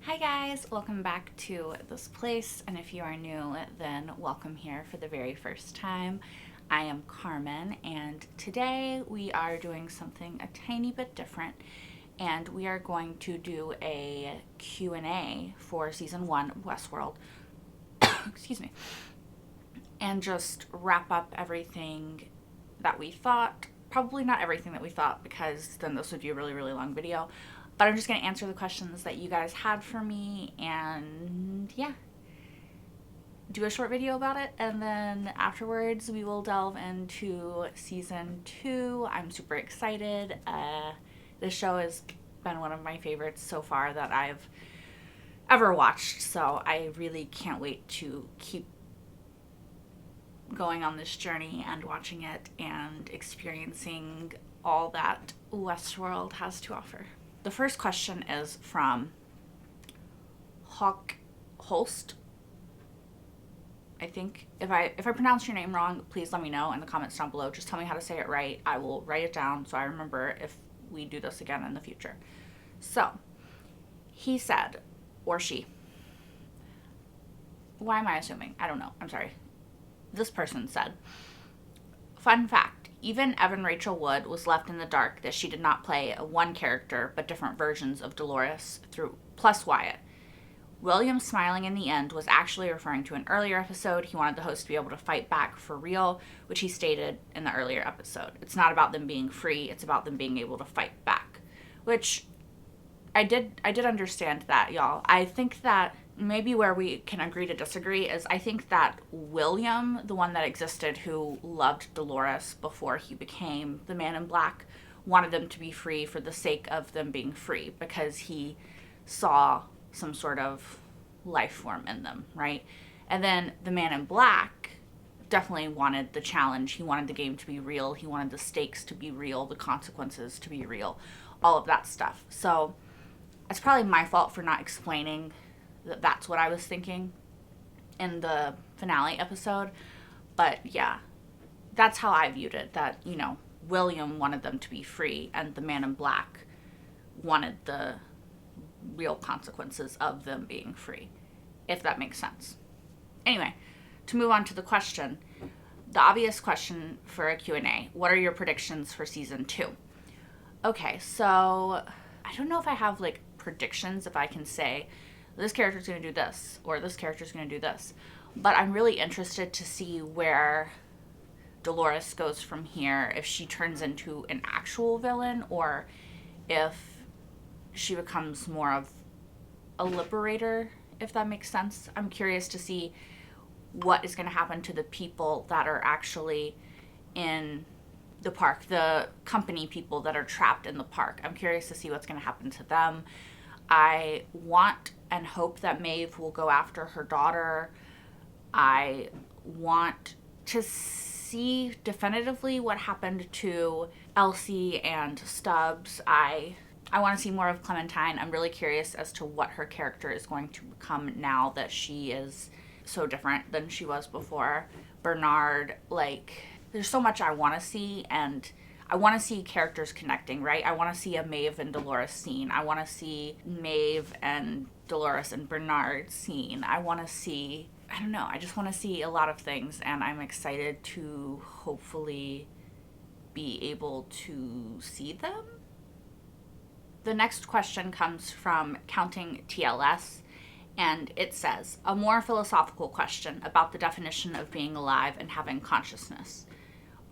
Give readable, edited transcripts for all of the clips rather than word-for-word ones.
Hi guys, welcome back to this place, and if you are new, then welcome here for the very first time. I am Carmen, and today we are doing something a tiny bit different, and we are going to do a Q&A for Season 1 of Westworld, excuse me, and just wrap up everything that we thought. Probably not everything that we thought, because then this would be a really, really long video. But I'm just going to answer the questions that you guys had for me and yeah, do a short video about it. And then afterwards we will delve into season 2. I'm super excited. This show has been one of my favorites so far that I've ever watched. So I really can't wait to keep going on this journey and watching it and experiencing all that Westworld has to offer. The first question is from Hawk Holst. I think if I pronounce your name wrong, please let me know in the comments down below. Just tell me how to say it right. I will write it down so I remember if we do this again in the future. So, he said, or she. Why am I assuming? I don't know. I'm sorry. This person said, fun fact. Even Evan Rachel Wood was left in the dark that she did not play one character, but different versions of Dolores plus Wyatt. William smiling in the end was actually referring to an earlier episode. He wanted the host to be able to fight back for real, which he stated in the earlier episode. It's not about them being free, it's about them being able to fight back. Which I did understand that, y'all. I think that maybe where we can agree to disagree is I think that William, the one that existed who loved Dolores before he became the Man in Black, wanted them to be free for the sake of them being free because he saw some sort of life form in them, right? And then the Man in Black definitely wanted the challenge. He wanted the game to be real. He wanted the stakes to be real, the consequences to be real, all of that stuff. So it's probably my fault for not explaining that's what I was thinking in the finale episode. But yeah, that's how I viewed it. That, you know, William wanted them to be free and the Man in Black wanted the real consequences of them being free, if that makes sense. Anyway, to move on to the question, the obvious question for a Q&A, what are your predictions for season 2? Okay, so I don't know if I have like predictions, if I can say this character's going to do this, or this character's going to do this. But I'm really interested to see where Dolores goes from here, if she turns into an actual villain, or if she becomes more of a liberator, if that makes sense. I'm curious to see what is going to happen to the people that are actually in the park, the company people that are trapped in the park. I'm curious to see what's going to happen to them. I want and hope that Maeve will go after her daughter. I want to see definitively what happened to Elsie and Stubbs. I want to see more of Clementine. I'm really curious as to what her character is going to become now that she is so different than she was before. Bernard, like, there's so much I want to see, and I want to see characters connecting, right? I want to see a Maeve and Dolores scene. I want to see Maeve and Dolores and Bernard scene. I want to see, I don't know, I just want to see a lot of things, and I'm excited to hopefully be able to see them. The next question comes from Counting TLS, and it says, a more philosophical question about the definition of being alive and having consciousness.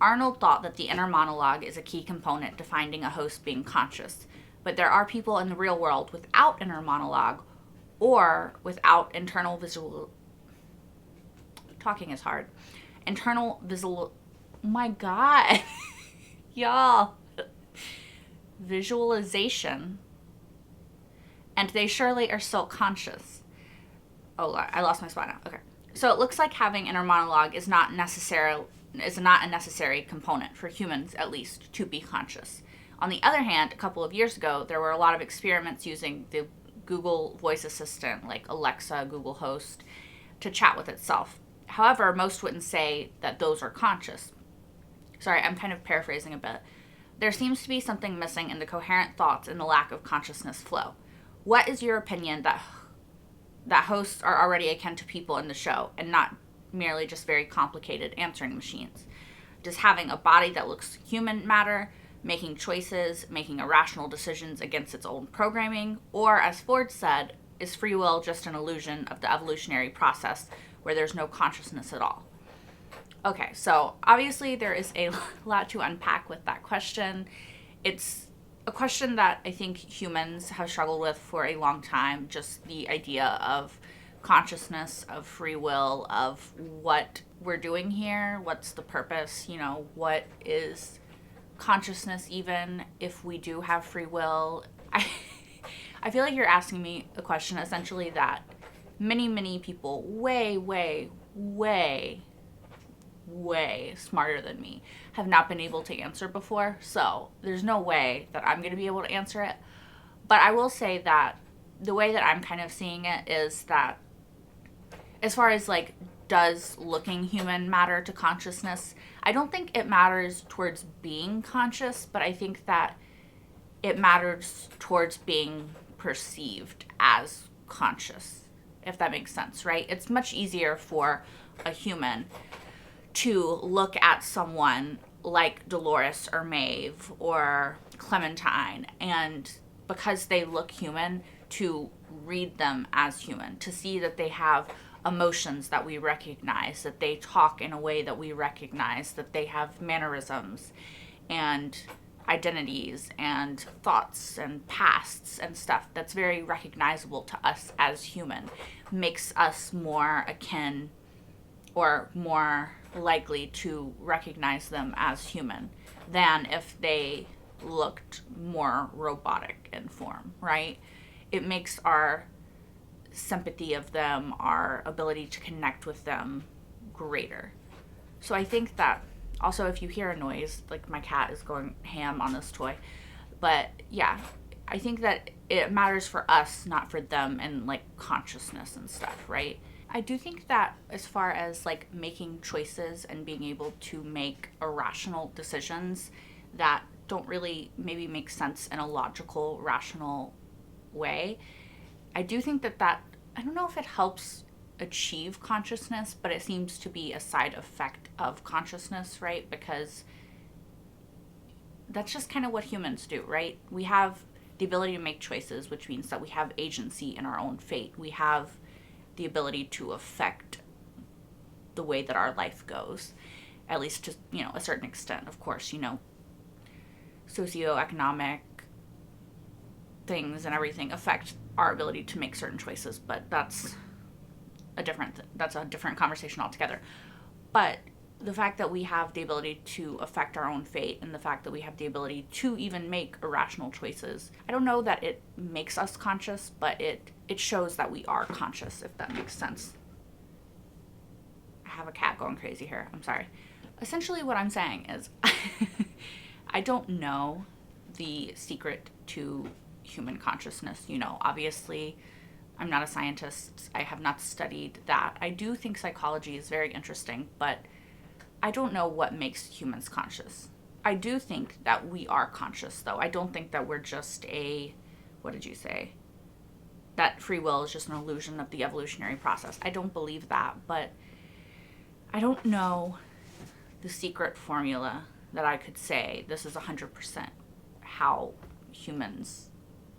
Arnold thought that the inner monologue is a key component to finding a host being conscious, but there are people in the real world without inner monologue or without internal visual... Talking is hard. Internal visual... Oh my God. Y'all. Visualization. And they surely are still conscious. Oh, I lost my spot now. Okay. So it looks like having inner monologue is not a necessary component for humans, at least, to be conscious. On the other hand, a couple of years ago, there were a lot of experiments using the Google voice assistant, like Alexa, Google Host, to chat with itself. However, most wouldn't say that those are conscious. Sorry, I'm kind of paraphrasing a bit. There seems to be something missing in the coherent thoughts and the lack of consciousness flow. What is your opinion that that hosts are already akin to people in the show and not merely just very complicated answering machines. Does having a body that looks human matter, making choices, making irrational decisions against its own programming, or, as Ford said, is free will just an illusion of the evolutionary process where there's no consciousness at all? Okay, so obviously there is a lot to unpack with that question. It's a question that I think humans have struggled with for a long time, just the idea of consciousness, of free will, of what we're doing here, what's the purpose, what is consciousness even if we do have free will. I feel like you're asking me a question essentially that many people way smarter than me have not been able to answer before. So there's no way that I'm going to be able to answer it. But I will say that the way that I'm kind of seeing it is that as far as like, does looking human matter to consciousness? I don't think it matters towards being conscious, but I think that it matters towards being perceived as conscious, if that makes sense, right? It's much easier for a human to look at someone like Dolores or Maeve or Clementine, and because they look human, to read them as human, to see that they have emotions that we recognize, that they talk in a way that we recognize, that they have mannerisms and identities and thoughts and pasts and stuff that's very recognizable to us as human, makes us more akin or more likely to recognize them as human than if they looked more robotic in form, right? It makes our sympathy of them, our ability to connect with them, greater. So I think that also, if you hear a noise, like my cat is going ham on this toy, but yeah, I think that it matters for us, not for them, and like consciousness and stuff, right? I do think that as far as like making choices and being able to make irrational decisions that don't really maybe make sense in a logical, rational way, I do think that I don't know if it helps achieve consciousness, but it seems to be a side effect of consciousness, right? Because that's just kind of what humans do, right? We have the ability to make choices, which means that we have agency in our own fate. We have the ability to affect the way that our life goes, at least to, a certain extent. Of course, socioeconomic things and everything affect our ability to make certain choices, but that's a different conversation altogether. But the fact that we have the ability to affect our own fate, and the fact that we have the ability to even make irrational choices, I don't know that it makes us conscious, but it shows that we are conscious, if that makes sense. I have a cat going crazy here. I'm sorry. Essentially what I'm saying is I don't know the secret to human consciousness. Obviously I'm not a scientist. I have not studied that. I do think psychology is very interesting, but I don't know what makes humans conscious. I do think that we are conscious, though. I don't think that we're just what did you say? That free will is just an illusion of the evolutionary process. I don't believe that, but I don't know the secret formula that I could say this is 100% how humans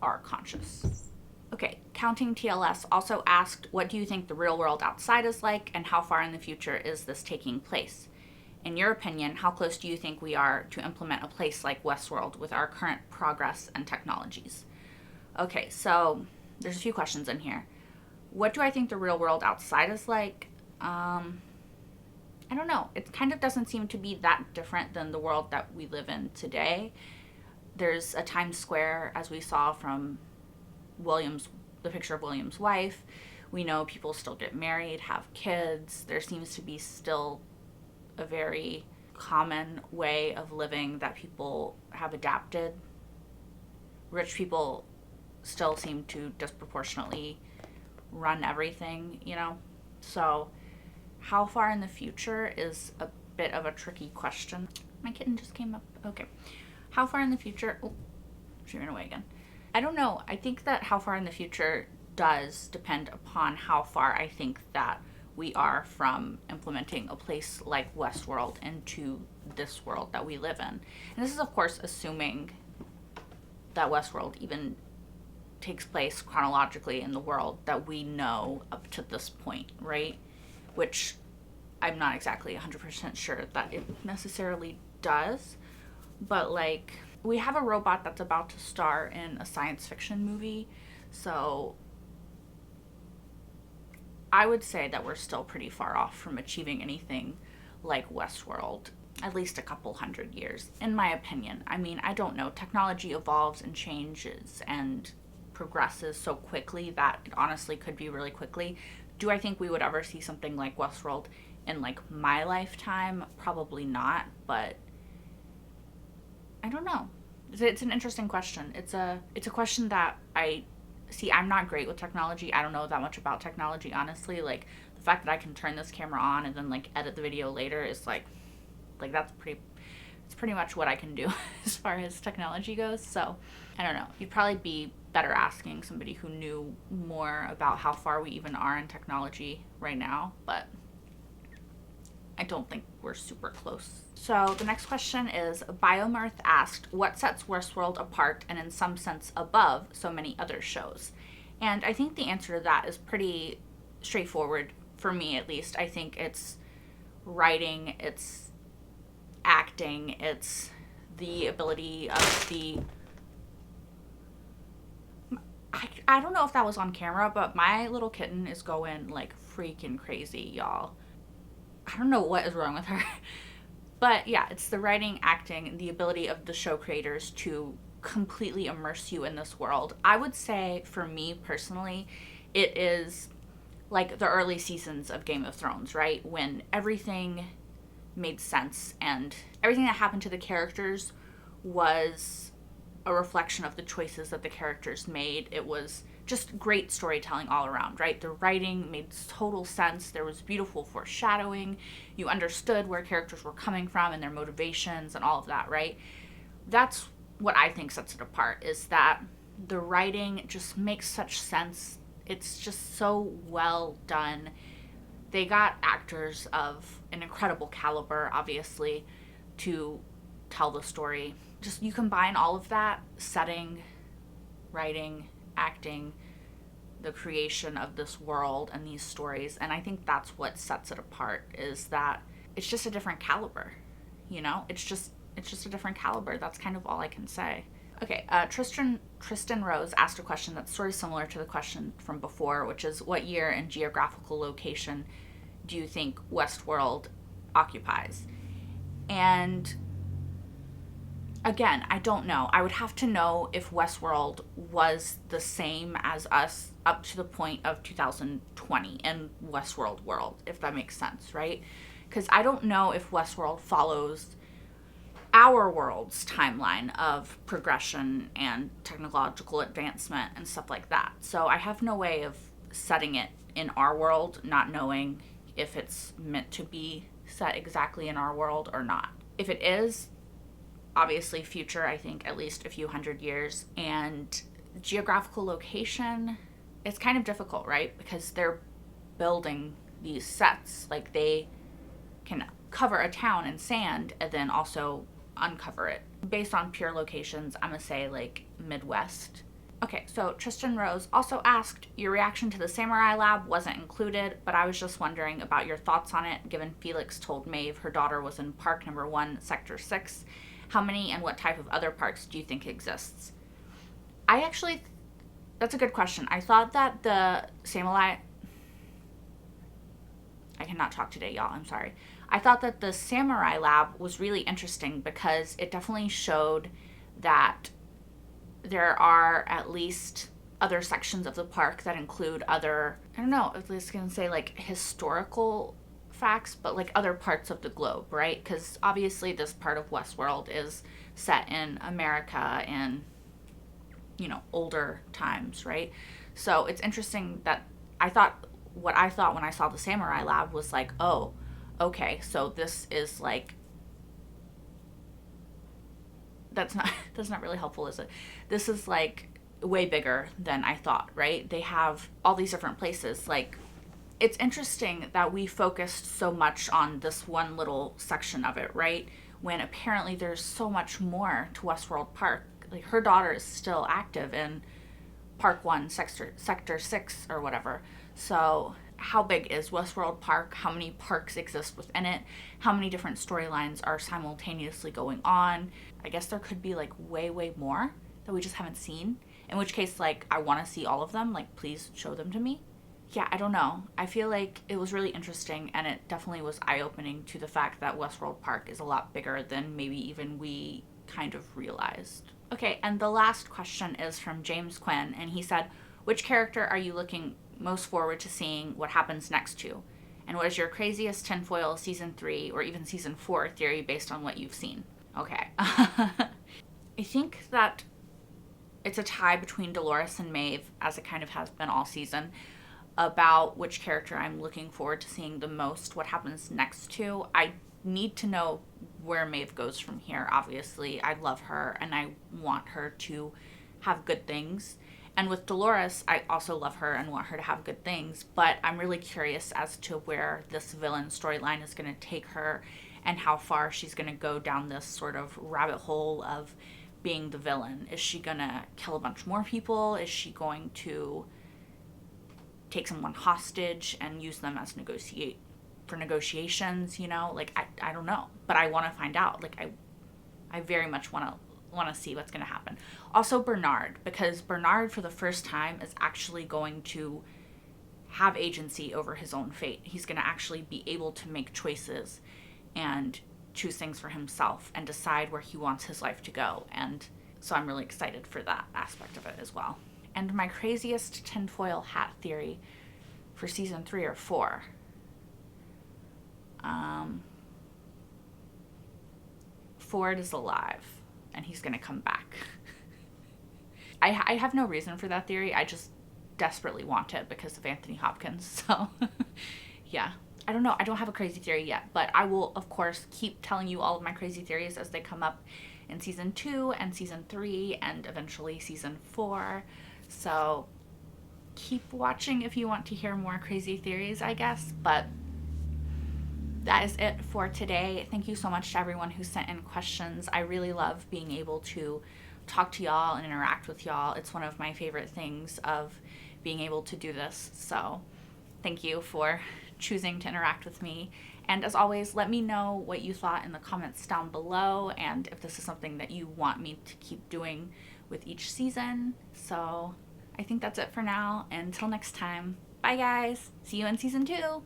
are conscious. Okay, Counting TLS also asked, what do you think the real world outside is like, and how far in the future is this taking place? In your opinion, how close do you think we are to implement a place like Westworld with our current progress and technologies? Okay, so there's a few questions in here. What do I think the real world outside is like? I don't know. It kind of doesn't seem to be that different than the world that we live in today. There's a Times Square, as we saw from the picture of William's wife. We know people still get married, have kids. There seems to be still a very common way of living that people have adapted. Rich people still seem to disproportionately run everything, So how far in the future is a bit of a tricky question. My kitten just came up. Okay. How far in the future? Oh, she ran away again. I don't know. I think that how far in the future does depend upon how far I think that we are from implementing a place like Westworld into this world that we live in. And this is, of course, assuming that Westworld even takes place chronologically in the world that we know up to this point, right? Which I'm not exactly 100% sure that it necessarily does. But, like, we have a robot that's about to star in a science fiction movie, so I would say that we're still pretty far off from achieving anything like Westworld, at least a couple hundred years, in my opinion. I mean, I don't know. Technology evolves and changes and progresses so quickly that it honestly could be really quickly. Do I think we would ever see something like Westworld in, like, my lifetime? Probably not, but I don't know. It's an interesting question. It's a question that I'm not great with technology. I don't know that much about technology, honestly. Like, the fact that I can turn this camera on and then, like, edit the video later is like it's pretty much what I can do as far as technology goes. So I don't know. You'd probably be better asking somebody who knew more about how far we even are in technology right now, but I don't think we're super close. So the next question is, Biomirth asked, what sets Westworld apart and in some sense above so many other shows? And I think the answer to that is pretty straightforward, for me at least. I think it's writing, it's acting, it's the ability of the... I don't know if that was on camera, but my little kitten is going, like, freaking crazy, y'all. I don't know what is wrong with her. But yeah, it's the writing, acting, the ability of the show creators to completely immerse you in this world. I would say, for me personally, it is like the early seasons of Game of Thrones, right? When everything made sense and everything that happened to the characters was a reflection of the choices that the characters made. It was just great storytelling all around, right? The writing made total sense. There was beautiful foreshadowing. You understood where characters were coming from and their motivations and all of that, right? That's what I think sets it apart, is that the writing just makes such sense. It's just so well done. They got actors of an incredible caliber, obviously, to tell the story. Just, you combine all of that, setting, writing, acting, the creation of this world and these stories, and I think that's what sets it apart, is that it's just a different caliber, you know? It's just a different caliber. That's kind of all I can say. Okay, Tristan Rose asked a question that's sort of similar to the question from before, which is, what year and geographical location do you think Westworld occupies? And again, I don't know. I would have to know if Westworld was the same as us up to the point of 2020 in Westworld world, if that makes sense, right? Because I don't know if Westworld follows our world's timeline of progression and technological advancement and stuff like that. So I have no way of setting it in our world, not knowing if it's meant to be set exactly in our world or not. If it is, obviously future, I think at least a few hundred years. And geographical location, it's kind of difficult, right? Because they're building these sets. Like, they can cover a town in sand and then also uncover it. Based on pure locations, I'm gonna say like Midwest. Okay, so Tristan Rose also asked, your reaction to the Samurai Lab wasn't included, but I was just wondering about your thoughts on it, given Felix told Maeve her daughter was in park number 1, sector 6. How many and what type of other parks do you think exists? That's a good question. I thought that the Samurai... I cannot talk today, y'all. I'm sorry. I thought that the Samurai Lab was really interesting because it definitely showed that there are at least other sections of the park that include other, I don't know, I was going to say like historical facts, but like other parts of the globe, right? Because obviously this part of Westworld is set in America and, you know, older times, right? So it's interesting that what I thought when I saw the Samurai Lab was like, oh, okay, so this is like, that's not really helpful, is it? This is like way bigger than I thought, right? They have all these different places. Like, it's interesting that we focused so much on this one little section of it, right? When apparently there's so much more to Westworld Park. Like, her daughter is still active in Park 1, Sector 6, or whatever. So, how big is Westworld Park? How many parks exist within it? How many different storylines are simultaneously going on? I guess there could be, like, way, way more that we just haven't seen. In which case, like, I want to see all of them. Like, please show them to me. Yeah, I don't know. I feel like it was really interesting, and it definitely was eye-opening to the fact that Westworld Park is a lot bigger than maybe even we kind of realized. Okay, and the last question is from James Quinn, and he said, which character are you looking most forward to seeing what happens next to? And what is your craziest tinfoil season 3 or even season 4 theory based on what you've seen? Okay. I think that it's a tie between Dolores and Maeve, as it kind of has been all season, about which character I'm looking forward to seeing the most, what happens next to. I need to know where Maeve goes from here, obviously. I love her, and I want her to have good things. And with Dolores, I also love her and want her to have good things, but I'm really curious as to where this villain storyline is going to take her and how far she's going to go down this sort of rabbit hole of being the villain. Is she going to kill a bunch more people? Is she going to take someone hostage and use them as negotiations, you know? Like, I don't know, but I want to find out. Like, I very much want to see what's going to happen. Also Bernard, because Bernard for the first time is actually going to have agency over his own fate. He's going to actually be able to make choices and choose things for himself and decide where he wants his life to go. And so I'm really excited for that aspect of it as well. And my craziest tinfoil hat theory for season 3 or 4. Ford is alive and he's going to come back. I have no reason for that theory. I just desperately want it because of Anthony Hopkins. So, yeah. I don't know. I don't have a crazy theory yet, but I will, of course, keep telling you all of my crazy theories as they come up in season 2 and season 3 and eventually season 4. So keep watching if you want to hear more crazy theories, I guess. But that is it for today. Thank you so much to everyone who sent in questions. I really love being able to talk to y'all and interact with y'all. It's one of my favorite things of being able to do this. So thank you for choosing to interact with me. And as always, let me know what you thought in the comments down below and if this is something that you want me to keep doing with each season. So I think that's it for now. Until next time, bye guys. See you in season 2.